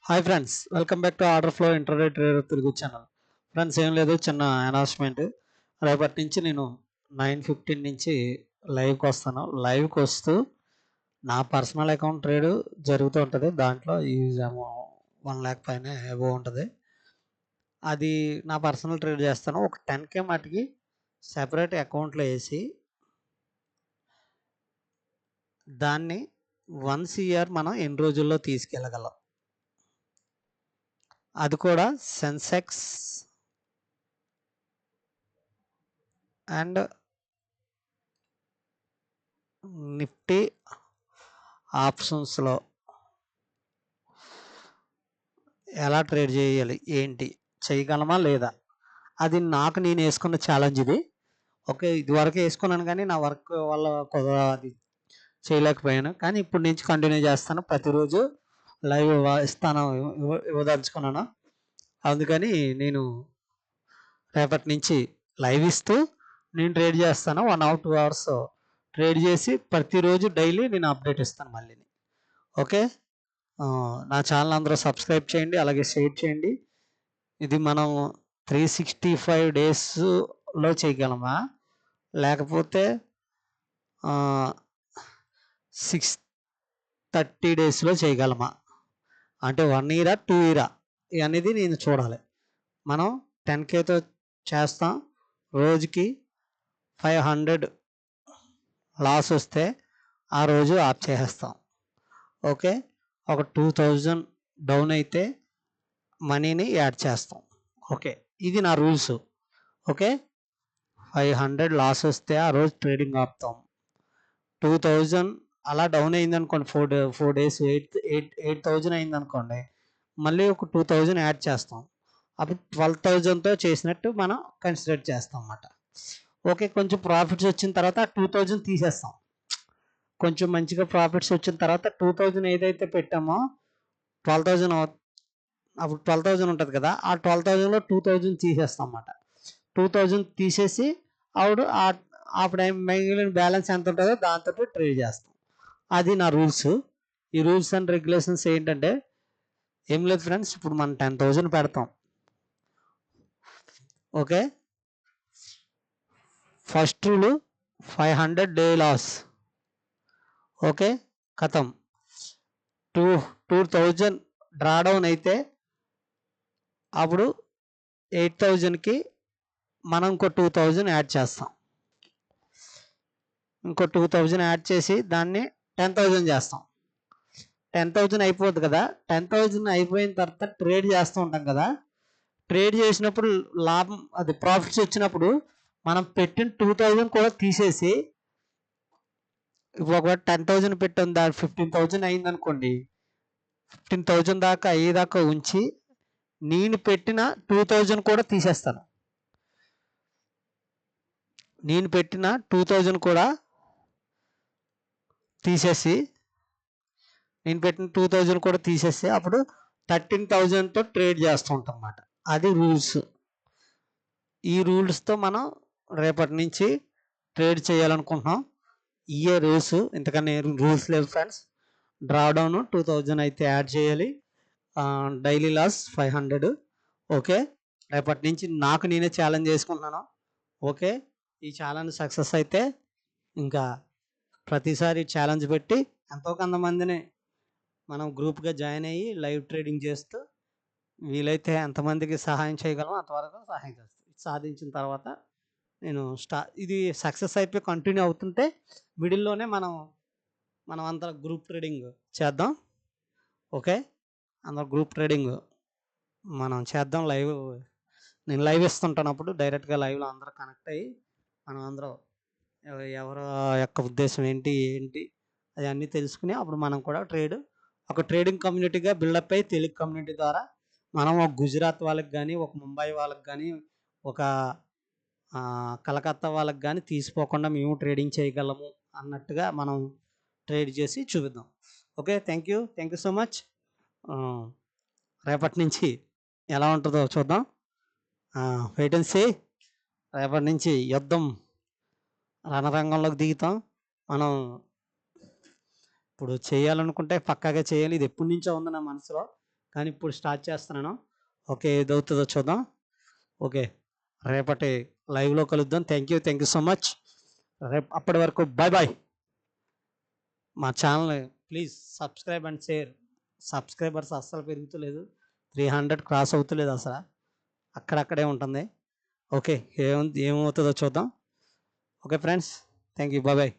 Hi friends, welcome back to order flow intraday trader Telugu channel. Friends, ఏం లేదు, చిన్న announcement. రేపటి నుంచి నేను 9:15 నుంచి లైవ్కి వస్తాను. లైవ్కి వస్తూ నా పర్సనల్ అకౌంట్ ట్రేడ్ జరుగుతూ ఉంటుంది. దాంట్లో యూజ్ 1,00,000 పైన అబోవ్ ఉంటుంది. అది నా పర్సనల్ ట్రేడ్ చేస్తాను. ఒక 10K మటుకి సెపరేట్ అకౌంట్లో వేసి దాన్ని 1 CR మనం ఎన్ని రోజుల్లో తీసుకెళ్ళగలం, అది కూడా సెన్సెక్స్ అండ్ నిఫ్టీ ఆప్షన్స్లో ఎలా ట్రేడ్ చేయాలి, ఏంటి చేయగలమా లేదా, అది నాకు నేను వేసుకున్న ఛాలెంజ్ ఇది. ఓకే, ఇదివరకు వేసుకున్నాను కానీ నా వర్క్ వల్ల అది చేయలేకపోయాను. కానీ ఇప్పుడు నుంచి కంటిన్యూ చేస్తాను. ప్రతిరోజు లైవ్ ఇస్తాను, ఇవ్వదలుచుకున్నాను. అందుకని నేను రేపటి నుంచి లైవ్ ఇస్తూ నేను ట్రేడ్ చేస్తాను. 1 hour 2 hours ట్రేడ్ చేసి ప్రతిరోజు డైలీ నేను అప్డేట్ ఇస్తాను మళ్ళీ. ఓకే, నా ఛానల్ అందరూ సబ్స్క్రైబ్ చేయండి, అలాగే షేర్ చేయండి. ఇది మనం 365 డేస్లో చేయగలమా, లేకపోతే 630 డేస్లో చేయగలమా, అంటే 1 year 2 year అనేది నేను చూడాలి. మనం 10Kతో చేస్తాం. రోజుకి 500 లాస్ వస్తే ఆ రోజు ఆఫ్ చేసేస్తాం. ఓకే, ఒక 2000 డౌన్ అయితే మనీని యాడ్ చేస్తాం. ఓకే, ఇది నా రూల్స్. ఓకే, 500 లాస్ వస్తే ఆ రోజు ట్రేడింగ్ ఆపుతాం. 2000 అలా డౌన్ అయింది అనుకోండి, 4 days 8,000 అయింది అనుకోండి, మళ్ళీ ఒక 2000 యాడ్ చేస్తాం. అప్పుడు 12,000తో చేసినట్టు మనం కన్సిడర్ చేస్తాం అన్నమాట. ఓకే, కొంచెం ప్రాఫిట్స్ వచ్చిన తర్వాత 2000 తీసేస్తాం. కొంచెం మంచిగా ప్రాఫిట్స్ వచ్చిన తర్వాత 2000 ఏదైతే పెట్టామో 12,000 అప్పుడు 12,000 ఉంటుంది కదా, ఆ 12,000లో 2000 తీసేస్తాం అన్నమాట. 2000 తీసేసి అప్పుడు మిగిలిన బ్యాలెన్స్ ఎంత ఉంటుందో దాంతో ట్రేడ్ చేస్తాం. అది నా రూల్స్. ఈ రూల్స్ అండ్ రెగ్యులేషన్స్ ఏంటంటే ఏం లేదు ఫ్రెండ్స్, ఇప్పుడు మనం 10,000 పెడతాం. Okay, first rule 500 day loss. Okay, కథం 2,000 డ్రాడౌన్ అయితే అప్పుడు 8,000కి మనం ఇంకో 2,000 యాడ్ చేస్తాం. ఇంకో 2,000 యాడ్ చేసి దాన్ని 10,000 చేస్తాం. 10,000 అయిపోద్ది కదా. 10,000 అయిపోయిన తర్వాత ట్రేడ్ చేస్తూ ఉంటాం కదా. ట్రేడ్ చేసినప్పుడు లాభం, అది ప్రాఫిట్స్ వచ్చినప్పుడు మనం పెట్టిన 2,000 కూడా తీసేసి, ఒక 10,000 పెట్టిన దాని 15,000 అయింది అనుకోండి, 15,000 దాకా అయ్యేదాకా ఉంచి నేను పెట్టిన 2,000 కూడా తీసేస్తాను. నేను పెట్టిన 2,000 కూడా తీసేసి అప్పుడు 13,000తో ట్రేడ్ చేస్తూ ఉంటాం అన్నమాట. అది రూల్స్. ఈ రూల్స్తో మనం రేపటి నుంచి ట్రేడ్ చేయాలనుకుంటున్నాం. ఇయే రూల్స్, ఇంతకన్నా రూల్స్ లేవు ఫ్రెండ్స్. డ్రాడౌన్ 2,000 అయితే యాడ్ చేయాలి, డైలీ లాస్ 500. ఓకే, రేపటి నుంచి నాకు నేనే ఛాలెంజ్ చేసుకుంటున్నాను. ఓకే, ఈ ఛాలెంజ్ సక్సెస్ అయితే ఇంకా ప్రతిసారి ఛాలెంజ్ పెట్టి ఎంతో కొంతమందిని మనం గ్రూప్గా జాయిన్ అయ్యి లైవ్ ట్రేడింగ్ చేస్తూ వీలైతే ఎంతమందికి సహాయం చేయగలమో అంతవరకు సహాయం చేస్తాం. సాధించిన తర్వాత నేను ఇది సక్సెస్ అయిపోయి కంటిన్యూ అవుతుంటే మిడిల్లోనే మనం అంతా గ్రూప్ ట్రేడింగ్ చేద్దాం. ఓకే, అందరూ గ్రూప్ ట్రేడింగ్ మనం చేద్దాం. నేను లైవ్ ఇస్తుంటాను, అప్పుడు డైరెక్ట్గా లైవ్లో అందరూ కనెక్ట్ అయ్యి మనం అందరూ ఎవరి యొక్క ఉద్దేశం ఏంటి అవన్నీ తెలుసుకుని అప్పుడు మనం కూడా ఒక ట్రేడింగ్ కమ్యూనిటీగా బిల్డప్ అయ్యి తెలుగు కమ్యూనిటీ ద్వారా మనం ఒక గుజరాత్ వాళ్ళకి కానీ, ఒక ముంబై వాళ్ళకి కానీ, ఒక కలకత్తా వాళ్ళకి కానీ తీసిపోకుండా మేము ట్రేడింగ్ చేయగలము అన్నట్టుగా మనం ట్రేడ్ చేసి చూపిద్దాం. Okay, thank you so much. రేపటి నుంచి ఎలా ఉంటుందో చూద్దాం. Wait and see. రేపటి నుంచి యుద్ధం రణరంగంలోకి దిగుతాం. మనం ఇప్పుడు చేయాలనుకుంటే పక్కాగా చేయాలి. ఇది ఎప్పటి నుంచో ఉంది నా మనసులో. కానీ ఇప్పుడు స్టార్ట్ చేస్తున్నాను. ఓకే, ఏదవుతుందో చూద్దాం. ఓకే, రేపటి లైవ్లో కలుద్దాం. Thank you so much. రేపు అప్పటి వరకు బాయ్ బాయ్. మా channel please subscribe and share. Subscribers అస్సలు పెరుగుతలేదు, 300 క్రాస్ అవుతలేదు అసలు, అక్కడక్కడే ఉంటుంది. ఓకే, ఏమవుతుందో చూద్దాం. Okay friends, thank you, bye bye.